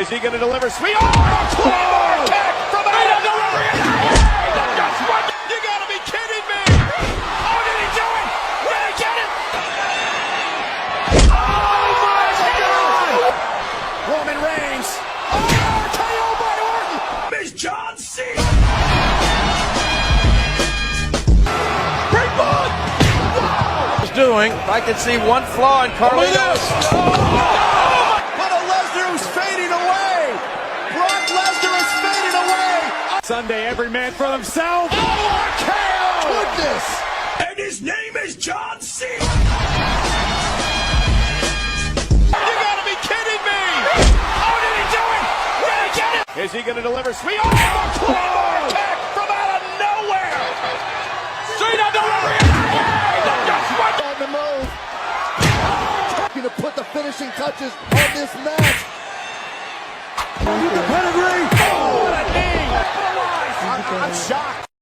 Is he going to deliver? Sweet. Oh, Claymore kick from out of delivery. You got to be kidding me. Oh, did he do it? Did he get it? Oh, my God. Roman Reigns. Oh, KO by Orton. Miss John Cena. Doing. If I could see one flaw in Carlito's. But a Lesnar who's fading away. Brock Lesnar is fading away. Sunday, every man for themselves. Oh, KO! Goodness! And his name is John Cena. You gotta be kidding me! Oh, did he do it? Did he get it? Is he gonna deliver? Sweet. Oh, Claymore kick from out of nowhere. Cena delivery. On the move. To put the finishing touches on this match.